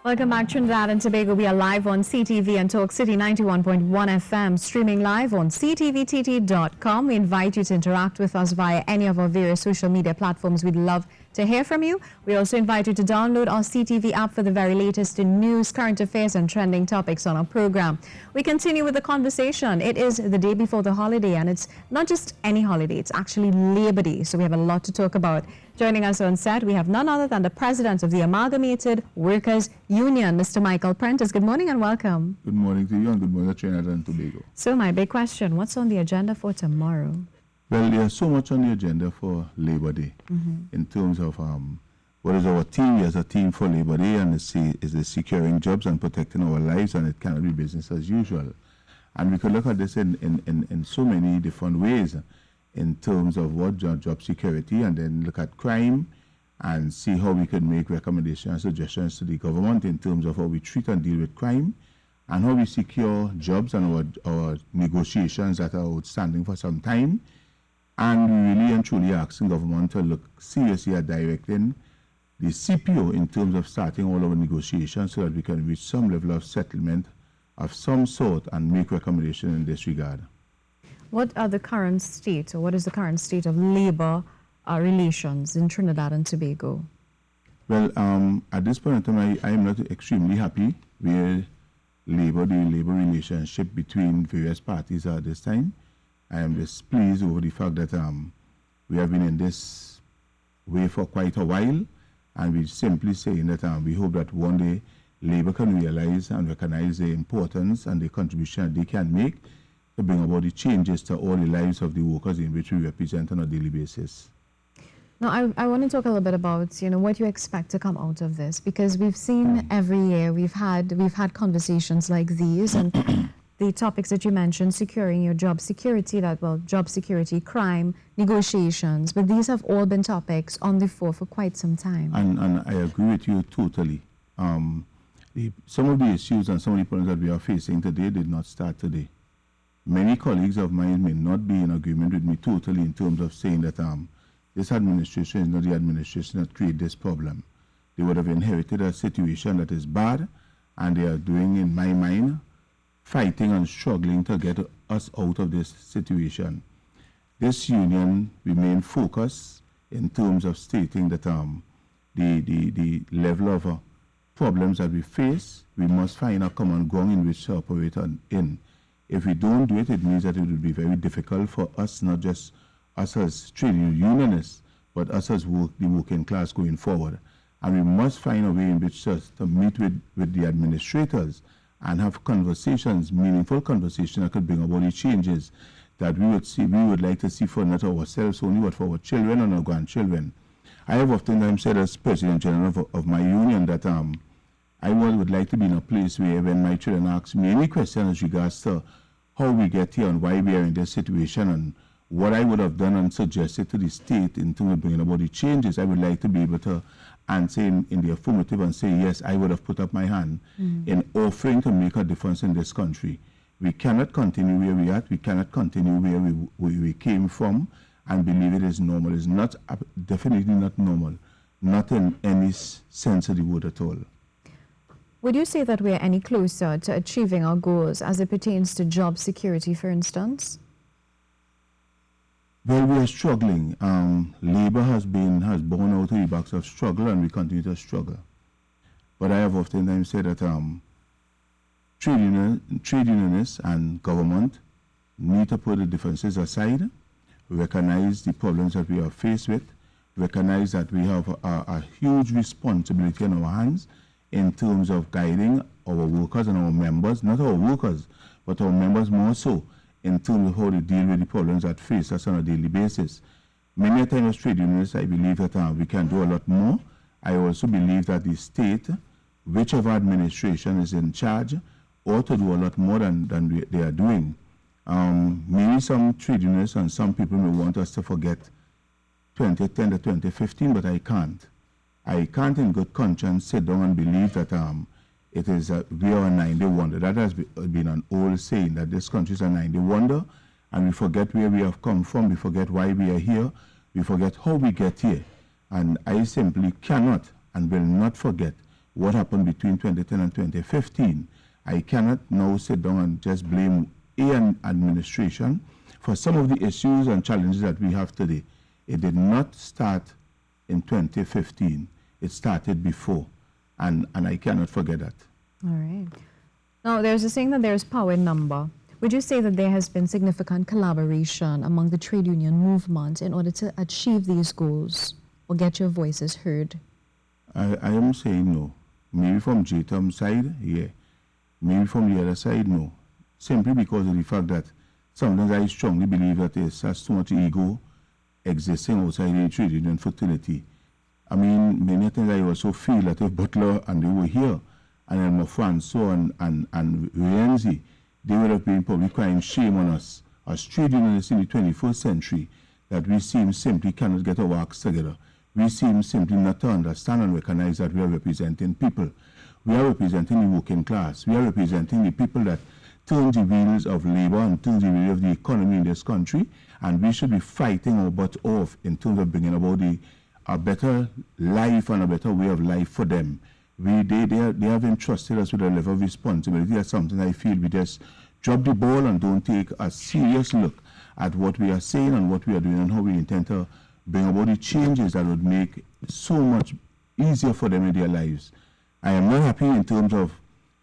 Welcome back, Trinidad and Tobago. We are live on CTV and Talk City 91.1 FM, streaming live on ctvtt.com. We invite you to interact with us via any of our various social media platforms. We'd love to hear from you. We also invite you to download our CTV app for the very latest in news, current affairs, and trending topics on our program. We continue with the conversation. It is the day before the holiday, and it's not just any holiday, it's actually Labor Day, so we have a lot to talk about. Joining us on set, we have none other than the president of the Amalgamated Workers Union, Mr. Michael Prentice. Good morning and welcome. Good morning to you and good morning to Trinidad and Tobago. So my big question, what's on the agenda for tomorrow? Well, there's so much on the agenda for Labor Day in terms of what is our theme. There's a theme for Labor Day, and it's securing jobs and protecting our lives, and it cannot be business as usual. And we could look at this in so many different ways in terms of what job security, and then look at crime and see how we could make recommendations and suggestions to the government in terms of how we treat and deal with crime and how we secure jobs and our negotiations that are outstanding for some time. And we really and truly asking government to look seriously at directing the CPO in terms of starting all our negotiations so that we can reach some level of settlement of some sort and make recommendations in this regard. What are the current state, or what is the current state of labor relations in Trinidad and Tobago? Well, at this point in time, I am not extremely happy where the labor relationship between various parties are at this time. I am displeased over the fact that we have been in this way for quite a while, and we're simply saying that we hope that one day labor can realize and recognize the importance and the contribution that they can make to bring about the changes to all the lives of the workers in which we represent on a daily basis. Now, I want to talk a little bit about, what you expect to come out of this, because we've seen every year we've had conversations like these, and the topics that you mentioned, securing your job security, job security, crime, negotiations, but these have all been topics on the fore for quite some time. And I agree with you totally. Some of the issues and some of the problems that we are facing today did not start today. Many colleagues of mine may not be in agreement with me totally in terms of saying that this administration is not the administration that created this problem. They would have inherited a situation that is bad, and they are doing, in my mind, fighting and struggling to get us out of this situation. This union remains focused in terms of stating that the level of problems that we face, we must find a common ground in which to operate in. If we don't do it, it means that it will be very difficult for us, not just us as trade unionists, but us as the working class going forward. And we must find a way in which to meet with the administrators and have conversations, meaningful conversations that could bring about the changes that we would like to see for not ourselves only, but for our children and our grandchildren. I have oftentimes said as President General of my union that I would like to be in a place where when my children ask me any question as regards to how we get here and why we are in this situation and what I would have done and suggested to the state in terms of bringing about the changes, I would like to be able to answer in the affirmative and say, yes, I would have put up my hand in offering to make a difference in this country. We cannot continue where we are. We cannot continue where we came from and believe it is normal. It's not, definitely not normal, not in any sense of the word at all. Would you say that we are any closer to achieving our goals as it pertains to job security, for instance? Well, we are struggling. Labor has borne out the backs of struggle, and we continue to struggle. But I have oftentimes said that trade unionists and government need to put the differences aside, recognize the problems that we are faced with, recognize that we have a huge responsibility in our hands in terms of guiding our workers and our members, not our workers, but our members more so, in terms of how they deal with the problems that face us on a daily basis. Many times as trade unionists, I believe that we can do a lot more. I also believe that the state, whichever administration is in charge, ought to do a lot more than they are doing. Maybe some trade unionists and some people may want us to forget 2010 to 2015, but I can't. I can't in good conscience sit down and believe that it is we are a 90 wonder. That has been an old saying, that this country is a 90 wonder, and we forget where we have come from, we forget why we are here, we forget how we get here. And I simply cannot and will not forget what happened between 2010 and 2015, I cannot now sit down and just blame an administration for some of the issues and challenges that we have today. It did not start in 2015. It started before, and I cannot forget that. All right. Now, there's a saying that there's power in number. Would you say that there has been significant collaboration among the trade union movement in order to achieve these goals or get your voices heard? I am saying no. Maybe from JTOM's side, yeah. Maybe from the other side, no. Simply because of the fact that sometimes I strongly believe that there's too much ego existing outside the trade union fraternity. I mean, many times I also feel that if Butler and they were here, and Elmer Francois and Rienzi, they would have been probably crying shame on us as trade unionists in the 21st century, that we seem simply cannot get our acts together. We seem simply not to understand and recognize that we are representing people. We are representing the working class. We are representing the people that turn the wheels of labor and turn the wheels of the economy in this country, and we should be fighting our butt off in terms of bringing about a better life and a better way of life for them. They have entrusted us with a level of responsibility. That's something I feel we just drop the ball and don't take a serious look at what we are saying and what we are doing and how we intend to bring about the changes that would make so much easier for them in their lives. I am not happy in terms of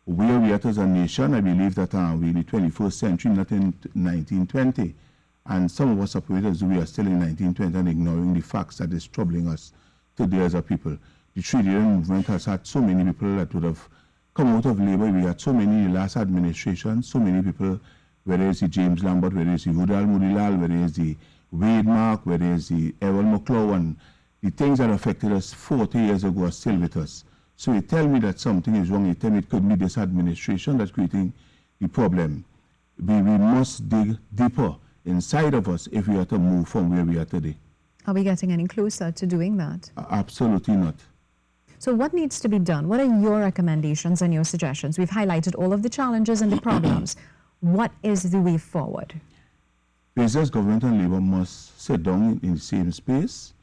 where we are as a nation. I believe that we're in the 21st century, not in 1920. And some of us operators, we are still in 1920 and ignoring the facts that is troubling us today as a people. The trade union movement has had so many people that would have come out of labor. We had so many in the last administration, so many people, whether it's the James Lambert, whether it's the Hudal Mudilal, whether it's the Wade Mark, whether it's the Errol McClough, the things that affected us 40 years ago are still with us. So you tell me that something is wrong, you tell me it could be this administration that's creating the problem. We must dig deeper inside of us if we are to move from where we are today. Are we getting any closer to doing that? Absolutely not. So what needs to be done? What are your recommendations and your suggestions? We've highlighted all of the challenges and the problems. What is the way forward? Business, government and labor must sit down in the same space,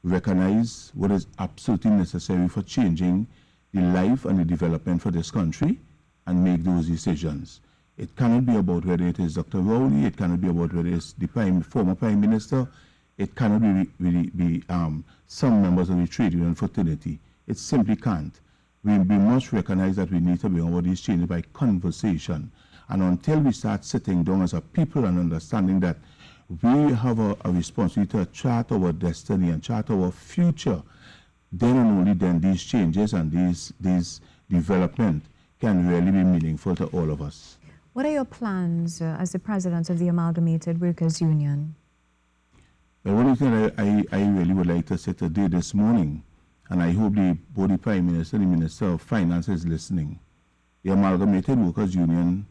recognize what is absolutely necessary for changing the life and the development for this country and make those decisions. It cannot be about whether it is Dr. Rowley, it cannot be about whether it's the former Prime Minister, it cannot be some members of the trade union fraternity. It simply can't. We must recognize that we need to bring about these changes by conversation. And until we start sitting down as a people and understanding that we have a responsibility to chart our destiny and chart our future, then and only then these changes and these development can really be meaningful to all of us. What are your plans as the president of the Amalgamated Workers Union? The only thing I really would like to say today, this morning, and I hope both the Prime Minister and the Minister of Finance is listening. The Amalgamated Workers Union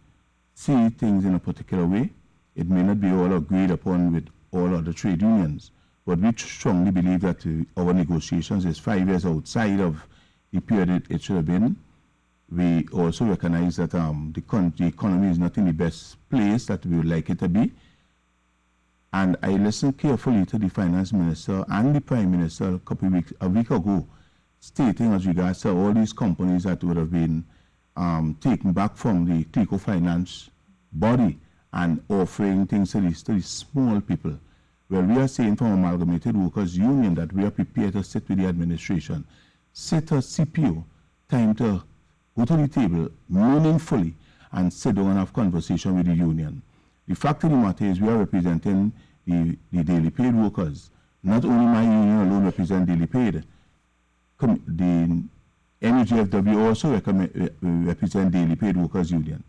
see things in a particular way. It may not be all agreed upon with all other trade unions, but we strongly believe that our negotiations is 5 years outside of the period it should have been. We also recognize that the economy is not in the best place that we would like it to be. And I listened carefully to the Finance Minister and the Prime Minister a week ago, stating as regards to all these companies that would have been taken back from the Clico Finance body and offering things to the small people. Well, we are saying from Amalgamated Workers Union that we are prepared to sit with the administration, sit a CPO, time to go to the table meaningfully and sit down and have conversation with the union. The fact of the matter is we are representing the daily paid workers. Not only my union alone represent daily paid. The NUJFW also represent daily paid workers union.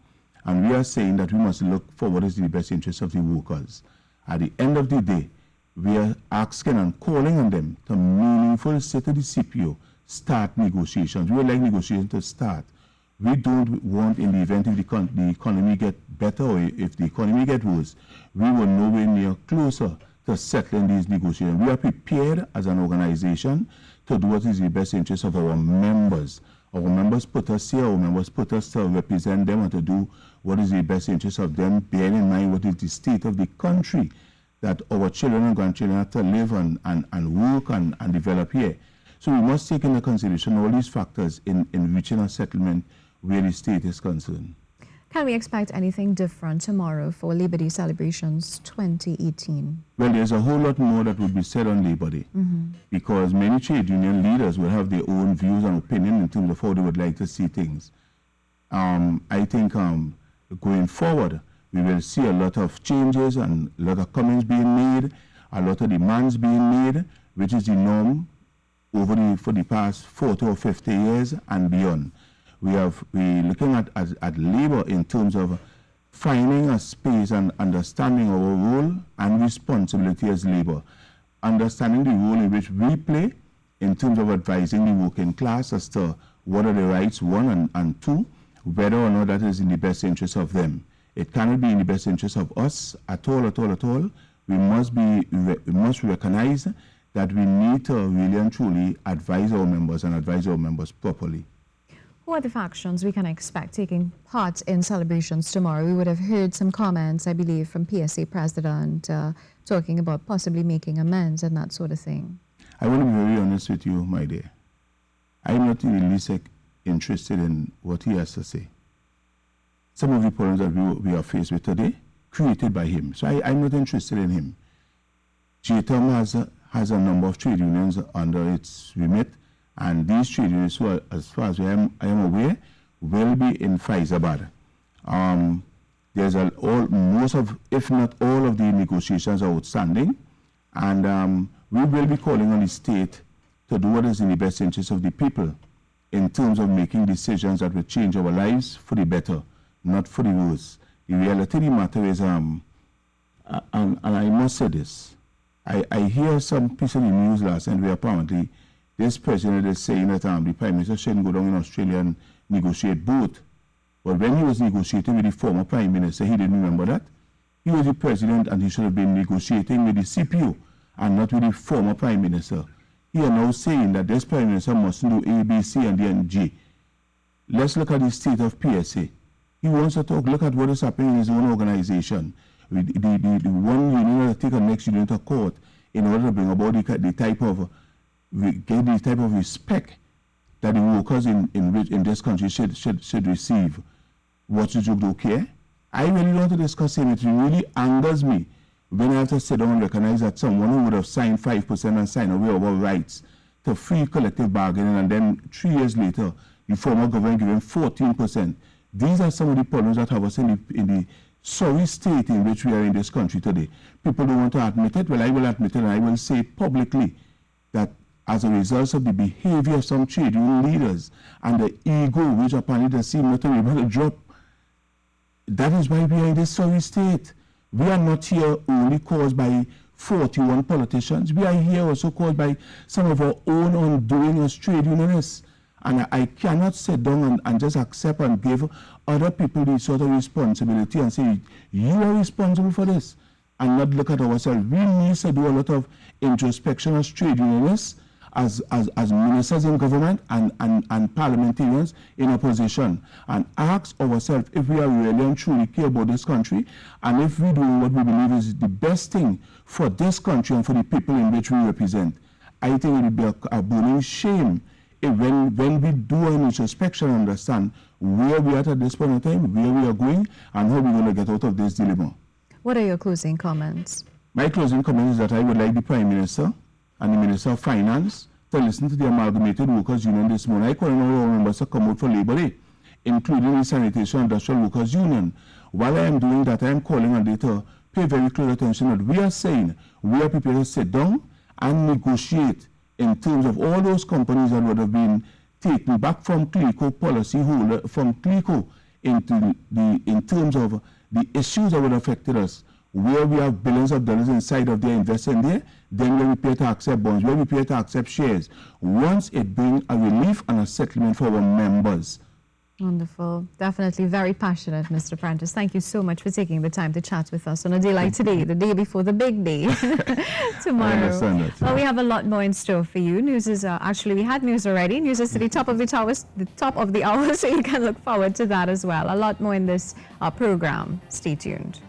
And we are saying that we must look for what is in the best interest of the workers. At the end of the day, we are asking and calling on them to meaningfully sit to the CPO, start negotiations. We would like negotiations to start. We don't want, in the event if the economy get better or if the economy get worse, we were nowhere near closer to settling these negotiations. We are prepared as an organization to do what is in the best interest of our members. Our members put us here, our members put us to represent them and to do what is in the best interest of them, bearing in mind what is the state of the country that our children and grandchildren have to live and work and develop here. So we must take into consideration all these factors in reaching a settlement where the state is concerned. Can we expect anything different tomorrow for Labor Day celebrations 2018? Well, there's a whole lot more that would be said on Labor Day, because many trade union leaders will have their own views and opinion in terms of how they would like to see things. I think going forward, we will see a lot of changes and a lot of comments being made, a lot of demands being made, which is the norm for the past 40 or 50 years and beyond. We're looking at labor in terms of finding a space and understanding our role and responsibility as labor, understanding the role in which we play in terms of advising the working class as to what are the rights, one, and two, whether or not that is in the best interest of them. It cannot be in the best interest of us at all. We must recognize that we need to really and truly advise our members and advise our members properly. Who are the factions we can expect taking part in celebrations tomorrow? We would have heard some comments, I believe, from PSA President talking about possibly making amends and that sort of thing. I want to be very honest with you, my dear. I'm not in the least interested in what he has to say. Some of the problems that we are faced with today, created by him. So I'm not interested in him. JTOM has a number of trade unions under its remit, and these trade unions, as far as I am aware, will be in Faizabad. There's most of, if not all of the negotiations are outstanding, and we will be calling on the state to do what is in the best interest of the people in terms of making decisions that will change our lives for the better, not for the worse. The reality of the matter is, and I must say this, I hear some piece of the news last night where apparently this president is saying that the Prime Minister shouldn't go down in Australia and negotiate both. But when he was negotiating with the former Prime Minister, he didn't remember that. He was the president and he should have been negotiating with the CPU and not with the former Prime Minister. He is now saying that this Prime Minister mustn't do A, B, C, and D, and G. Let's look at the state of PSA. He wants to look at what is happening in his own organization. The one union will take the next union to court in order to bring about the type of respect that the workers in this country should receive. What's the joke, okay? I really want to discuss him. It really angers me when I have to sit down and recognize that someone who would have signed 5% and signed away our rights to free collective bargaining, and then 3 years later, the former government giving 14%. These are some of the problems that have us in the sorry state in which we are in this country today. People don't want to admit it. Well, I will admit it, and I will say publicly that as a result of the behavior of some trade union leaders and the ego which apparently does seem not to be able to drop, that is why we are in this sorry state. We are not here only caused by 41 politicians. We are here also caused by some of our own undoing as trade unionists. And I cannot sit down and just accept and give other people the sort of responsibility and say, you are responsible for this, and not look at ourselves. We need to do a lot of introspection as trade unionists, as ministers in government and parliamentarians in opposition, and ask ourselves if we are really and truly care about this country, and if we do what we believe is the best thing for this country and for the people in which we represent. I think it would be a burning shame when we do an introspection and understand where we are at this point in time, where we are going, and how we're going to get out of this dilemma. What are your closing comments? My closing comment is that I would like the Prime Minister and the Minister of Finance to listen to the Amalgamated Workers Union this morning. I call on all our members to come out for Labor Day, including the Sanitation Industrial Workers Union. While I am doing that, I am calling on them to pay very close attention that we are saying we are prepared to sit down and negotiate in terms of all those companies that would have been taken back from CLECO policy holder, from CLECO in terms of the issues that would have affected us, where we have billions of dollars inside of their investment there, then we're prepared to accept bonds, we're prepared to accept shares, once it brings a relief and a settlement for our members. Wonderful. Definitely very passionate, Mr. Prentice. Thank you so much for taking the time to chat with us on a day like today, the day before the big day, tomorrow. I understand that. Well, we have a lot more in store for you. News is, actually, we had news already. News is to the top of the hour, so you can look forward to that as well. A lot more in this program. Stay tuned.